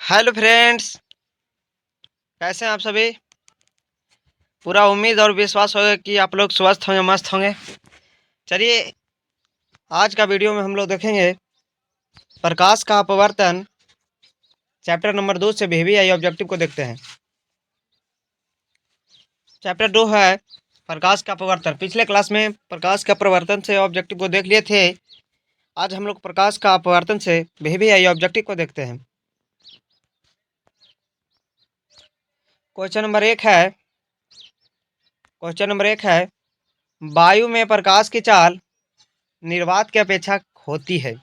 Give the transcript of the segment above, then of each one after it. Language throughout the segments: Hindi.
हेलो फ्रेंड्स, कैसे हैं आप सभी। पूरा उम्मीद और विश्वास होगा कि आप लोग स्वस्थ होंगे, मस्त होंगे। चलिए, आज का वीडियो में हम लोग देखेंगे प्रकाश का अपवर्तन, चैप्टर नंबर 2 से वीवीआई ऑब्जेक्टिव को देखते हैं। चैप्टर 2 है प्रकाश का अपवर्तन। पिछले क्लास में प्रकाश का अपवर्तन से ऑब्जेक्टिव को देख लिए थे। आज हम लोग प्रकाश का अपवर्तन से वीवीआई ऑब्जेक्टिव को देखते हैं। क्वेश्चन नंबर एक है वायु में प्रकाश की चाल निर्वात की अपेक्षा होती है।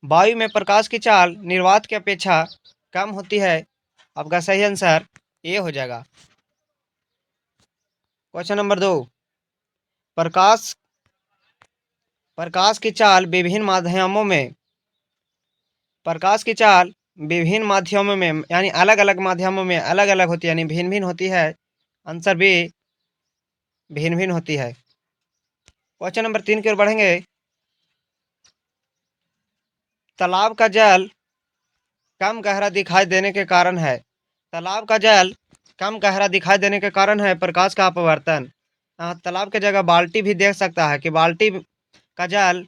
वायु में प्रकाश की चाल निर्वात की अपेक्षा कम होती है। आपका सही आंसर ये हो जाएगा। क्वेश्चन नंबर 2, प्रकाश प्रकाश की चाल विभिन्न माध्यमों में प्रकाश की चाल विभिन्न माध्यमों में यानी अलग अलग माध्यमों में अलग अलग होती है, यानी भिन्न भिन्न होती है। आंसर भी भिन्न भिन्न होती है। क्वेश्चन नंबर 3 की ओर बढ़ेंगे। तालाब का जल कम गहरा दिखाई देने के कारण है। तालाब का जल कम गहरा दिखाई देने के कारण है प्रकाश का अपवर्तन। तालाब के जगह बाल्टी भी देख सकता है कि बाल्टी का जल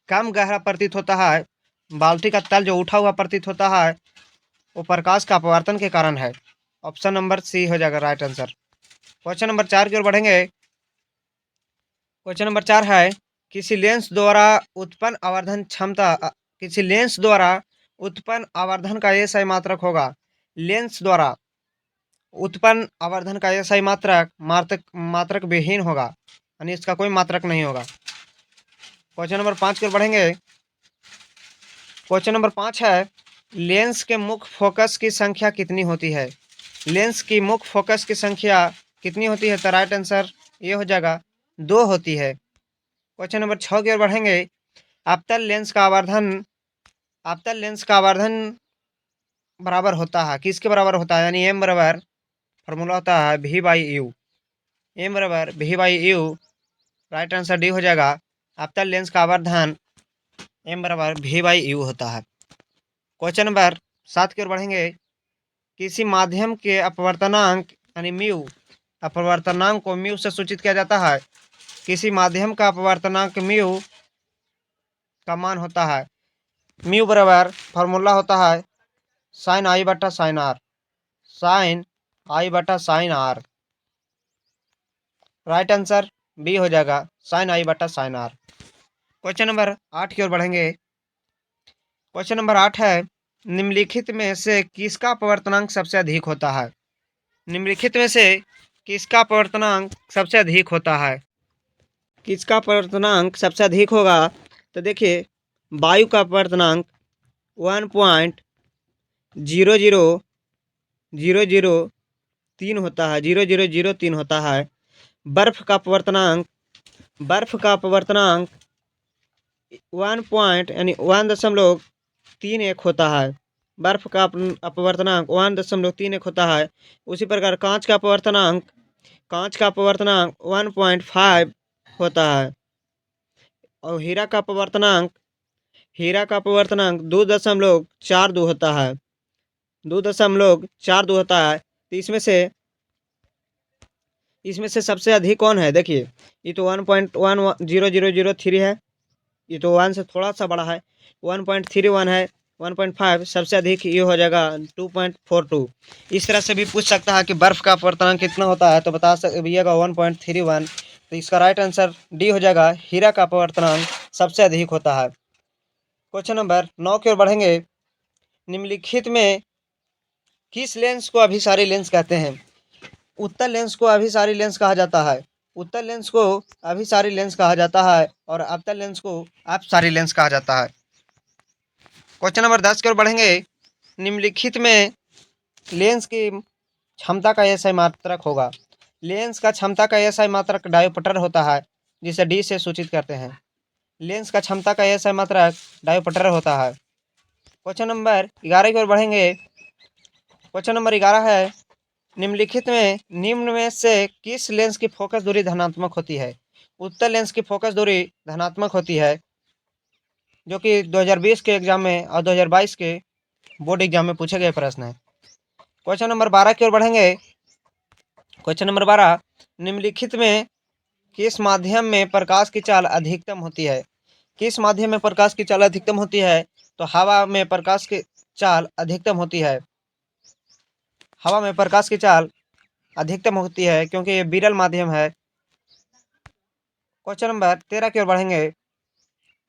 कम गहरा प्रतीत होता है। बाल्टी का तल जो उठा हुआ प्रतीत होता है वो प्रकाश का अपवर्तन के कारण है। ऑप्शन नंबर सी हो जाएगा राइट आंसर। क्वेश्चन नंबर 4 की ओर बढ़ेंगे। क्वेश्चन नंबर 4 है किसी लेंस द्वारा उत्पन्न आवर्धन क्षमता किसी लेंस द्वारा उत्पन्न आवर्धन का ये सही मात्रक होगा। लेंस द्वारा उत्पन्न आवर्धन का ये सही मात्रक मात्रक मात्रक विहीन होगा, यानी इसका कोई मात्रक नहीं होगा। क्वेश्चन नंबर 5 की ओर बढ़ेंगे। क्वेश्चन नंबर 5 है लेंस के मुख्य फोकस की संख्या कितनी होती है। लेंस की मुख्य फोकस की संख्या कितनी होती है, तो राइट आंसर ये हो जाएगा 2 होती है। क्वेश्चन नंबर 6 की ओर बढ़ेंगे। अवतल लेंस का आवर्धन बराबर होता है, किसके बराबर होता है, यानी एम बराबर फॉर्मूला होता है वी बाई यू। एम बराबर v by u, right answer D हो जाएगा। अवतल लेंस का आवर्धन एम बराबर वी बाई यू होता है। क्वेश्चन नंबर 7 की ओर बढ़ेंगे। किसी माध्यम के अपवर्तनांक यानी म्यू, अपवर्तनांक को म्यू से सूचित किया जाता है। किसी माध्यम का अपवर्तनांक म्यू का मान होता है म्यू बराबर फॉर्मूला होता है साइन आई बटा साइन आर। साइन आई बटा sine r, right answer B हो जाएगा साइन आई बटा साइन आर। क्वेश्चन नंबर 8 की ओर बढ़ेंगे। क्वेश्चन नंबर 8 है निम्नलिखित में से किसका अपवर्तनांक सबसे अधिक होता है। निम्नलिखित में से किसका अपवर्तनांक सबसे अधिक होता है, किसका अपवर्तनांक सबसे अधिक होगा, तो देखिए वायु का अपवर्तनांक 1.00003 होता है, 0003 होता है। बर्फ का अपवर्तनांक 1 पॉइंट यानी 1.31 होता है। बर्फ का अपवर्तनांक 1.31 होता है। उसी प्रकार कांच का अपवर्तनांक 1.5 होता है। और हीरा का अपवर्तनांक 2.42 होता है, 2.42 होता है। तो इसमें से सबसे अधिक कौन है, देखिए ये तो 1.10003 है, ये तो 1 से थोड़ा सा बड़ा है। 1.31 है, 1.5 सबसे अधिक ये हो जाएगा 2.42। इस तरह से भी पूछ सकता है कि बर्फ का अपवर्तनांक कितना होता है, तो बता सकिएगा 1.31। तो इसका राइट आंसर डी हो जाएगा, हीरा का अपवर्तनांक सबसे अधिक होता है। क्वेश्चन नंबर 9 की ओर बढ़ेंगे। निम्नलिखित में किस लेंस को अभिसारी लेंस कहते हैं। उत्तल लेंस को अभिसारी लेंस कहा जाता है। उत्तल लेंस को अभिसारी लेंस कहा जाता है और अवतल लेंस को अपसारी लेंस कहा जाता है। क्वेश्चन नंबर 10 की ओर बढ़ेंगे। निम्नलिखित में लेंस की क्षमता का एसआई मात्रक होगा। लेंस का क्षमता का एसआई मात्रक डायोप्टर होता है, जिसे डी से सूचित करते हैं। लेंस का क्षमता का एसआई मात्रक डायोप्टर होता है। क्वेश्चन नंबर 11 की ओर बढ़ेंगे। क्वेश्चन नंबर 11 है निम्न में से किस लेंस की फोकस दूरी धनात्मक होती है। उत्तल लेंस की फोकस दूरी धनात्मक होती है। जो कि 2020 के एग्जाम में और 2022 के बोर्ड एग्जाम में पूछे गए प्रश्न है। क्वेश्चन नंबर 12 की ओर बढ़ेंगे। क्वेश्चन नंबर 12, निम्नलिखित में किस माध्यम में प्रकाश की चाल अधिकतम होती है? किस माध्यम में प्रकाश की चाल अधिकतम होती है? तो हवा में प्रकाश की चाल अधिकतम होती है। हवा में प्रकाश की चाल अधिकतम होती है क्योंकि ये विरल माध्यम है। क्वेश्चन नंबर 13 की ओर बढ़ेंगे।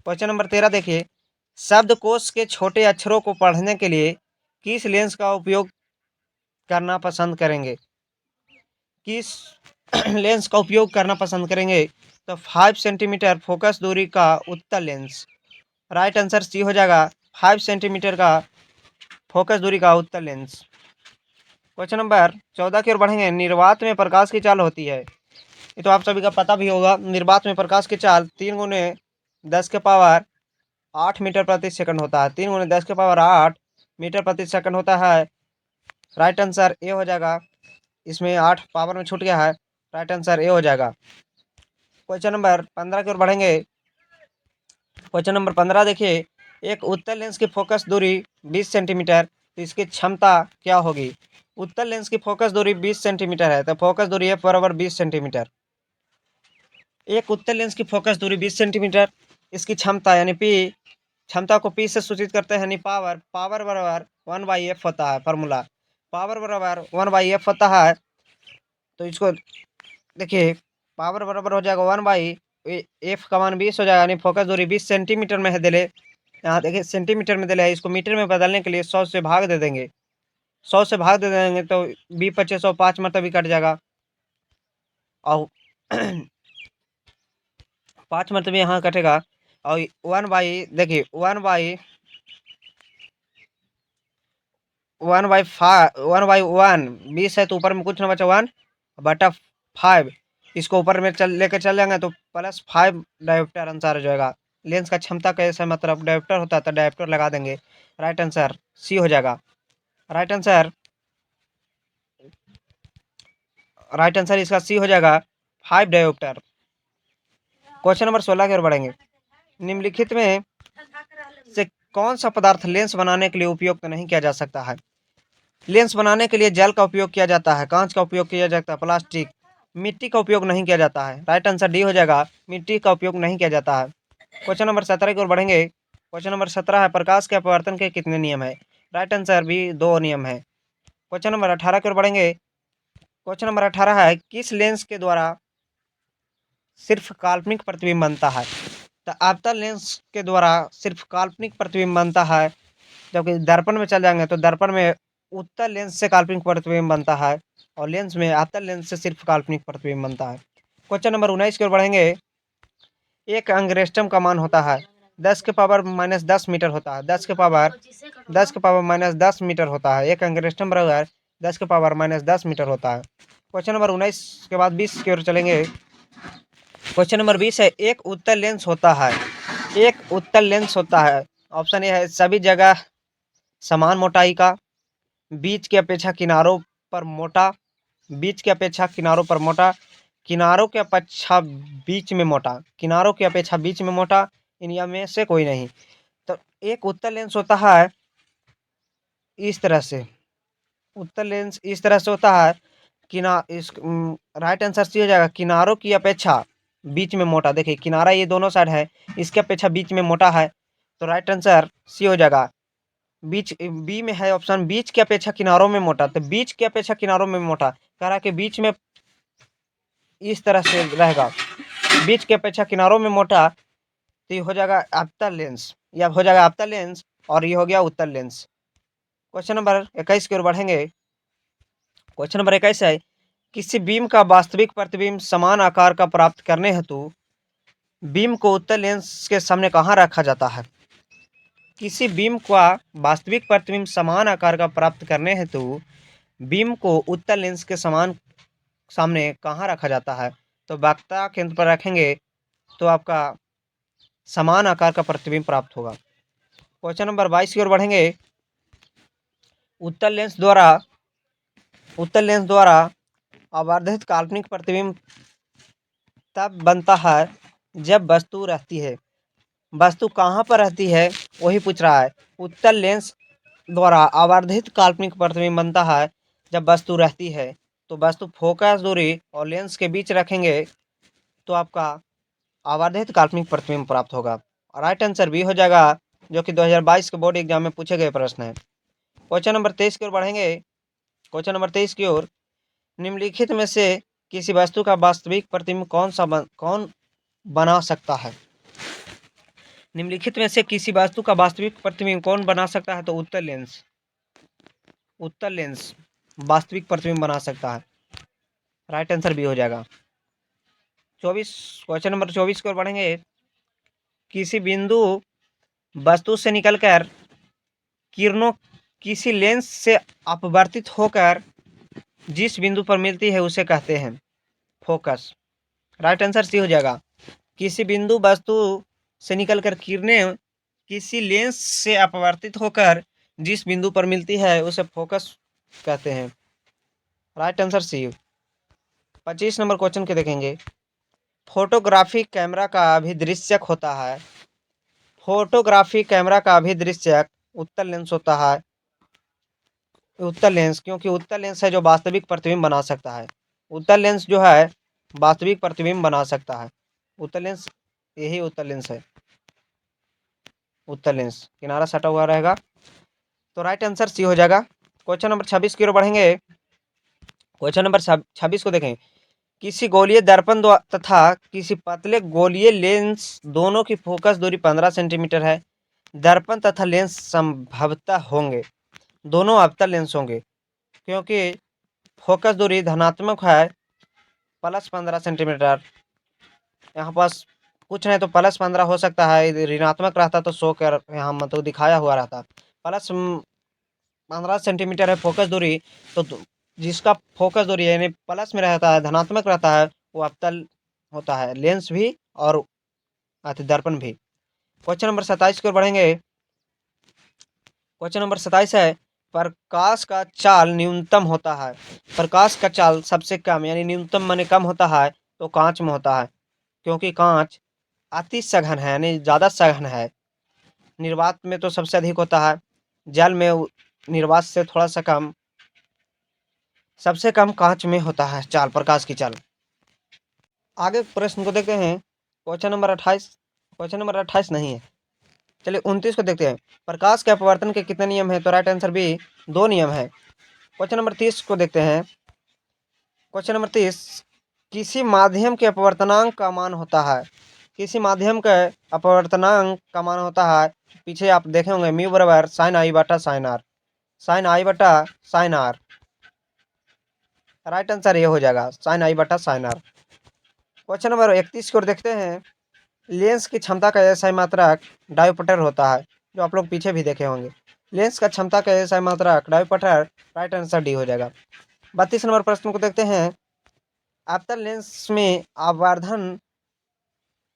क्वेश्चन नंबर 13 देखिए, शब्दकोश के छोटे अक्षरों को पढ़ने के लिए किस लेंस का उपयोग करना पसंद करेंगे? किस लेंस का उपयोग करना पसंद करेंगे? तो 5 सेंटीमीटर फोकस दूरी का उत्तल लेंस। राइट आंसर सी हो जाएगा, 5 सेंटीमीटर का फोकस दूरी का उत्तल लेंस। क्वेश्चन नंबर 14 की ओर बढ़ेंगे। निर्वात में प्रकाश की चाल होती है, ये तो आप सभी का पता भी होगा। निर्वात में प्रकाश की चाल 3 गुने 10 के पावर 8 मीटर प्रति सेकंड होता है। 3 गुने 10 के पावर 8 मीटर प्रति सेकंड होता है। राइट आंसर ए हो जाएगा, इसमें 8 पावर में छूट गया है, राइट आंसर ए हो जाएगा। क्वेश्चन नंबर 15 की ओर बढ़ेंगे। क्वेश्चन नंबर 15 देखिए, एक उत्तल लेंस की फोकस दूरी 20 सेंटीमीटर, तो इसकी क्षमता क्या होगी? उत्तल लेंस की फोकस दूरी 20 सेंटीमीटर है, तो फोकस दूरी F बराबर 20 सेंटीमीटर। एक उत्तल लेंस की फोकस दूरी 20 सेंटीमीटर, इसकी क्षमता यानी P, क्षमता को P से सूचित करते हैं यानी पावर, पावर बराबर 1/F होता है। फार्मूला पावर बराबर 1/F होता है। तो इसको देखिए, पावर बराबर हो जाएगा 1/F का मान 20 हो जाएगा, यानी फोकस दूरी 20 सेंटीमीटर में है दिले। यहाँ देखिए सेंटीमीटर में दिले है, इसको मीटर में बदलने के लिए 100 से भाग दे देंगे। 100 से भाग दे देंगे तो 20 25 5 मतलब भी कट जाएगा और 5 मतलब यहाँ कटेगा और 1/, देखिए 1/1 20 है तो ऊपर में कुछ ना बचा 1/5, इसको ऊपर में लेकर चल जाएंगे तो +5 डायोप्टर आंसर हो जाएगा। लेंस का क्षमता कैसे मतलब डायोप्टर होता है तो डायोप्टर लगा देंगे। राइट आंसर सी हो जाएगा। राइट आंसर इसका सी हो जाएगा, 5 डायोप्टर। क्वेश्चन नंबर 16 की ओर बढ़ेंगे। निम्नलिखित में से कौन सा पदार्थ लेंस बनाने के लिए उपयोग नहीं किया जा सकता है? लेंस बनाने के लिए जल का उपयोग किया जाता है, कांच का उपयोग किया जाता है, प्लास्टिक, मिट्टी का उपयोग नहीं किया जाता है। राइट आंसर डी हो जाएगा, मिट्टी का उपयोग नहीं किया जाता है। क्वेश्चन नंबर 17 की ओर बढ़ेंगे। क्वेश्चन नंबर 17 है, प्रकाश के अपवर्तन के कितने नियम है? राइट आंसर भी 2 नियम है। क्वेश्चन नंबर 18 की ओर बढ़ेंगे। क्वेश्चन नंबर 18 है, किस लेंस के द्वारा सिर्फ काल्पनिक प्रतिबिंब बनता है? तो अवतल लेंस के द्वारा सिर्फ काल्पनिक प्रतिबिंब बनता है, जबकि दर्पण में चल जाएंगे तो दर्पण में उत्तल लेंस से काल्पनिक प्रतिबिंब बनता है और लेंस में अवतल लेंस से सिर्फ काल्पनिक प्रतिबिंब बनता है। क्वेश्चन नंबर 19 की ओर बढ़ेंगे। एक एंगस्ट्रम का मान होता है 10 के पावर -10 मीटर होता है। 10 के पावर -10 मीटर होता है। एक एंगस्ट्रम बराबर 10 के पावर -10 मीटर होता है। क्वेश्चन नंबर 19 के बाद 20 की ओर चलेंगे। क्वेश्चन नंबर 20 है, एक उत्तल लेंस होता है, एक उत्तल लेंस होता है। ऑप्शन ए है, सभी जगह समान मोटाई का, बीच की अपेक्षा किनारों पर मोटा, बीच की अपेक्षा किनारों पर मोटा, किनारों की अपेक्षा बीच में मोटा, किनारों की अपेक्षा बीच में मोटा, इनमें में से कोई नहीं। तो एक उत्तल लेंस होता है इस तरह से, उत्तल लेंस इस तरह से होता है इस राइट आंसर सी हो जाएगा, किनारों की अपेक्षा बीच में मोटा। देखिए किनारा ये दोनों साइड है, इसके अपेक्षा बीच में मोटा है, तो राइट आंसर सी हो जाएगा। बीच बी में है ऑप्शन, बीच की अपेक्षा किनारों में मोटा, तो बीच की अपेक्षा किनारों में मोटा कह रहा है कि बीच में इस तरह से रहेगा, बीच की अपेक्षा किनारों में मोटा, तो ये हो जाएगा अवतल लेंस, या हो जाएगा अवतल लेंस और ये हो गया उत्तल लेंस। क्वेश्चन नंबर 21 की ओर बढ़ेंगे। क्वेश्चन नंबर 21 है, किसी बीम का वास्तविक प्रतिबिंब समान आकार का प्राप्त करने हेतु बीम को उत्तल लेंस के सामने कहाँ रखा जाता है? किसी बीम का वास्तविक प्रतिबिंब समान आकार का प्राप्त करने हेतु बीम को उत्तल लेंस के समान सामने कहाँ रखा जाता है? तो वक्ता केंद्र पर रखेंगे तो आपका समान आकार का प्रतिबिंब प्राप्त होगा। क्वेश्चन नंबर 22 की ओर बढ़ेंगे। उत्तल लेंस द्वारा आवर्धित काल्पनिक प्रतिबिंब तब बनता है जब वस्तु रहती है, वस्तु कहाँ पर रहती है वही पूछ रहा है। उत्तल लेंस द्वारा आवर्धित काल्पनिक प्रतिबिंब बनता है। जब वस्तु रहती है तो वस्तु फोकस दूरी और लेंस के बीच रखेंगे तो आपका आवर्धित काल्पनिक प्रतिबिंब प्राप्त होगा। राइट आंसर बी हो जाएगा, जो कि 2022 के बोर्ड एग्जाम में पूछे गए प्रश्न है। क्वेश्चन नंबर 23 की ओर बढ़ेंगे। क्वेश्चन नंबर 23 की ओर, निम्नलिखित में से किसी वस्तु का वास्तविक प्रतिबिंब कौन बना सकता है? निम्नलिखित में से किसी वस्तु का वास्तविक प्रतिबिंब कौन बना सकता है? तो उत्तल लेंस। उत्तल लेंस वास्तविक प्रतिबिंब बना सकता है। राइट आंसर भी हो जाएगा। 24 क्वेश्चन नंबर 24 की ओर बढ़ेंगे। किसी बिंदु वस्तु से निकलकर किरणों किसी लेंस से अपवर्तित होकर जिस बिंदु पर मिलती है उसे कहते हैं फोकस। राइट आंसर सी हो जाएगा। किसी बिंदु वस्तु से निकलकर किरणें किसी लेंस से अपवर्तित होकर जिस बिंदु पर मिलती है उसे फोकस कहते हैं। Right answer C. 25 number question के देखेंगे। फोटोग्राफी कैमरा का अभिदृश्यक होता है। फोटोग्राफी कैमरा का अभिदृश्यक उत्तल लेंस होता है। उत्तल लेंस, क्योंकि उत्तल लेंस है जो वास्तविक प्रतिबिंब बना सकता है। उत्तल लेंस जो है वास्तविक प्रतिबिंब बना सकता है। उत्तल लेंस, यही उत्तल लेंस है। उत्तल लेंस किनारा सटा हुआ रहेगा। तो राइट आंसर सी हो जाएगा। क्वेश्चन नंबर 26 की ओर बढ़ेंगे। क्वेश्चन नंबर 26 को देखें। किसी गोलीय दर्पण तथा किसी पतले गोलीय लेंस दोनों की फोकस दूरी 15 सेंटीमीटर है। दर्पण तथा लेंस संभवतः होंगे, दोनों अवतल लेंस होंगे, क्योंकि फोकस दूरी धनात्मक है +15 सेंटीमीटर। यहाँ पास कुछ नहीं तो +15 हो सकता है, ऋणात्मक रहता तो 100 कर यहाँ मतलब दिखाया हुआ रहता। +15 सेंटीमीटर है फोकस दूरी, तो जिसका फोकस दूरी यानी प्लस में रहता है, धनात्मक रहता है, वो अवतल होता है, लेंस भी और दर्पण भी। क्वेश्चन नंबर 27 की ओर बढ़ेंगे। क्वेश्चन नंबर 27 है, प्रकाश का चाल न्यूनतम होता है। प्रकाश का चाल सबसे कम यानी न्यूनतम माने कम होता है तो कांच में होता है, क्योंकि कांच अति सघन है यानी ज़्यादा सघन है। निर्वात में तो सबसे अधिक होता है, जल में निर्वात से थोड़ा सा कम, सबसे कम कांच में होता है चाल, प्रकाश की चाल। आगे प्रश्न को देखते हैं। क्वेश्चन नंबर 28, क्वेश्चन नंबर 28 नहीं है, चलिए 29 को देखते हैं। प्रकाश के अपवर्तन के कितने नियम हैं? तो राइट आंसर भी 2 नियम है। क्वेश्चन नंबर 30 को देखते हैं। क्वेश्चन नंबर 30, किसी माध्यम के अपवर्तनांक का मान होता है। किसी माध्यम के अपवर्तनांक का मान होता है, पीछे आप देखे होंगे, म्यू बराबर साइन आई बटा साइन आर, साइन आई बटा साइन आर। राइट आंसर ये हो जाएगा, साइन आई बटा साइन आर। क्वेश्चन नंबर 31 को देखते हैं। लेंस की क्षमता का एसआई मात्रक डायोप्टर होता है, जो आप लोग पीछे भी देखे होंगे। लेंस का क्षमता का एसआई मात्रक डायोप्टर। राइट आंसर डी हो जाएगा। 32 नंबर प्रश्न को देखते हैं। अवतल लेंस में आवर्धन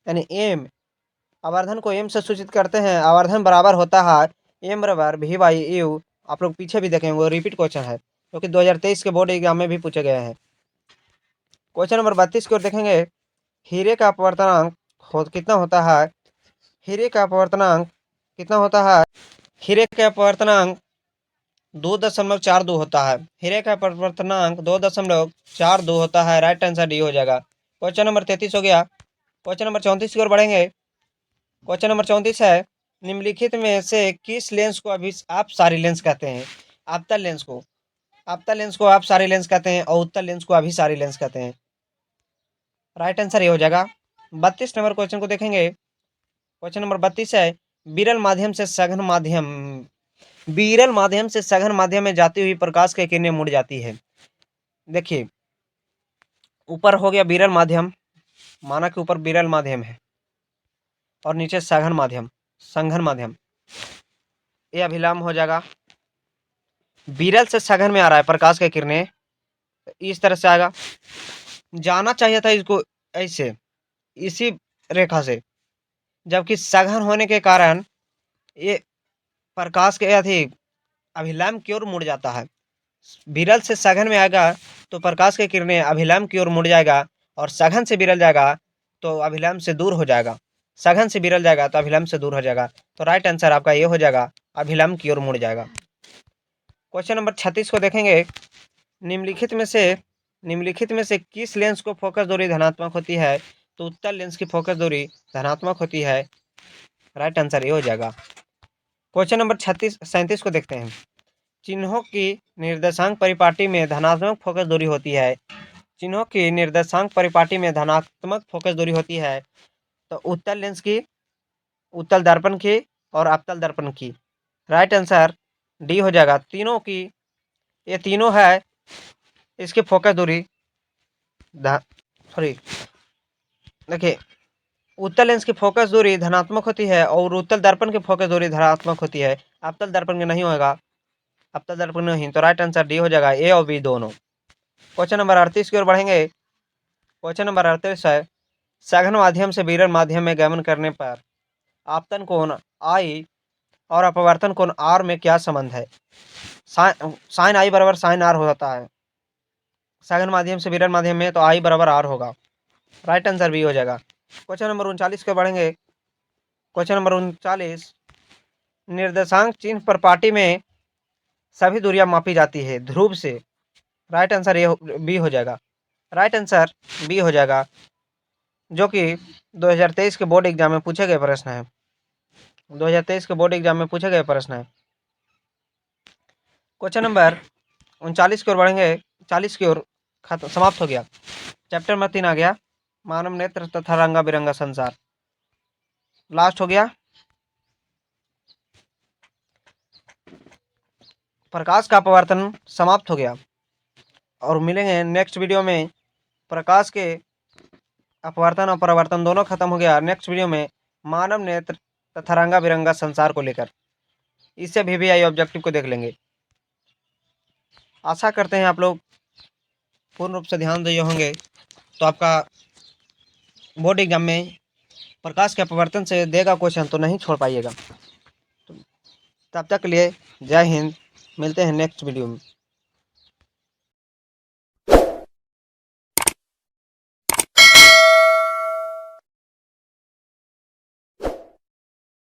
यानी एम, आवर्धन को एम से सूचित करते हैं। आवर्धन बराबर होता है एम बराबर वी बाई यू। आप लोग पीछे भी देखेंगे, वो रिपीट क्वेश्चन है, क्योंकि 2023 के बोर्ड एग्जाम में भी पूछे गए हैं। क्वेश्चन नंबर 32 की ओर देखेंगे। हीरे का अपवर्तनांक कितना होता है? हीरे का अपवर्तनांक कितना होता है? हीरे का अपवर्तनांक 2.42 होता है। हीरे का अपवर्तनांक 2.42 होता है। राइट आंसर डी हो जाएगा। क्वेश्चन नंबर 33 हो गया। क्वेश्चन नंबर 34 की ओर बढ़ेंगे। क्वेश्चन नंबर 34 है, निम्नलिखित में से किस लेंस को अभी आप सारी लेंस कहते हैं? अवतल लेंस को, अवतल लेंस को आप सारी लेंस कहते हैं और उत्तल लेंस को अभी सारी लेंस कहते हैं। राइट आंसर ये हो जाएगा। 32 नंबर क्वेश्चन को देखेंगे। क्वेश्चन नंबर 32 है, विरल माध्यम से सघन माध्यम, विरल माध्यम से सघन माध्यम में जाती हुई प्रकाश की किरणें मुड़ जाती है। देखिए, ऊपर हो गया विरल माध्यम, माना कि ऊपर विरल माध्यम है और नीचे सघन माध्यम, संघन माध्यम, ये अभिलंब हो जाएगा। विरल से सघन में आ रहा है प्रकाश की किरणें, इस तरह से आएगा। जाना चाहिए था इसको ऐसे, इसी रेखा से, जबकि सघन होने के कारण ये प्रकाश के अधिक अभिलंब की ओर मुड़ जाता है। विरल से सघन में आएगा तो प्रकाश की किरणें अभिलंब की ओर मुड़ जाएगा, और सघन से विरल जाएगा तो अभिलंब से दूर हो जाएगा। सघन से विरल जाएगा तो अभिलंब से दूर हो जाएगा। तो राइट आंसर आपका ये हो जाएगा, अभिलंब की ओर मुड़ जाएगा। क्वेश्चन नंबर 36 को देखेंगे। निम्नलिखित में से किस लेंस को फोकस दूरी धनात्मक होती है? तो उत्तल लेंस की फोकस दूरी धनात्मक होती है। राइट आंसर ये हो जाएगा। क्वेश्चन नंबर 37 को देखते हैं। चिन्हों की निर्देशांक परिपाटी में धनात्मक फोकस दूरी होती है। चिन्हों की निर्देशांक परिपाटी में धनात्मक फोकस दूरी होती है। तो उत्तल लेंस की, उत्तल दर्पण की और अवतल दर्पण की। राइट आंसर डी हो जाएगा। तीनों की, ये तीनों है, इसकी फोकस दूरी देखिए, उत्तल लेंस की फोकस दूरी धनात्मक होती है और उत्तल दर्पण की फोकस दूरी धनात्मक होती है। अवतल दर्पण की नहीं होगा, अवतल दर्पण नहीं। तो राइट आंसर डी हो जाएगा, ए और बी दोनों। क्वेश्चन नंबर 38 की ओर बढ़ेंगे। क्वेश्चन नंबर 38 है, सघन माध्यम से विरल माध्यम में गमन करने पर आपतन कोण आई और अपवर्तन कोण आर में क्या संबंध है? साइन आई बराबर साइन आर होता है सघन माध्यम से विरल माध्यम में, तो आई बराबर आर होगा। राइट आंसर बी हो जाएगा। क्वेश्चन नंबर 39 के बढ़ेंगे। क्वेश्चन नंबर 39, निर्देशांक चिन्ह पर पाटी में सभी दूरियां मापी जाती है ध्रुव से। राइट आंसर ये बी हो जाएगा। राइट आंसर बी हो जाएगा, जो कि 2023 के बोर्ड एग्जाम में पूछे गए प्रश्न है। 2023 के बोर्ड एग्जाम में पूछे गए प्रश्न है। क्वेश्चन नंबर 39 की ओर बढ़ेंगे। 40 की ओर समाप्त हो गया। चैप्टर नंबर 3 आ गया, मानव नेत्र तथा रंगा बिरंगा संसार, लास्ट हो गया। प्रकाश का अपवर्तन समाप्त हो गया और मिलेंगे नेक्स्ट वीडियो में। प्रकाश के अपवर्तन और परावर्तन दोनों खत्म हो गया। नेक्स्ट वीडियो में मानव नेत्र तथा रंगा बिरंगा संसार को लेकर, इससे भी आई ऑब्जेक्टिव को देख लेंगे। आशा करते हैं आप लोग पूर्ण रूप से ध्यान दिए होंगे, तो आपका बोर्ड एग्जाम में प्रकाश के अपवर्तन से देगा क्वेश्चन तो नहीं छोड़ पाइएगा। तब तक के लिए जय हिंद, मिलते हैं नेक्स्ट वीडियो में।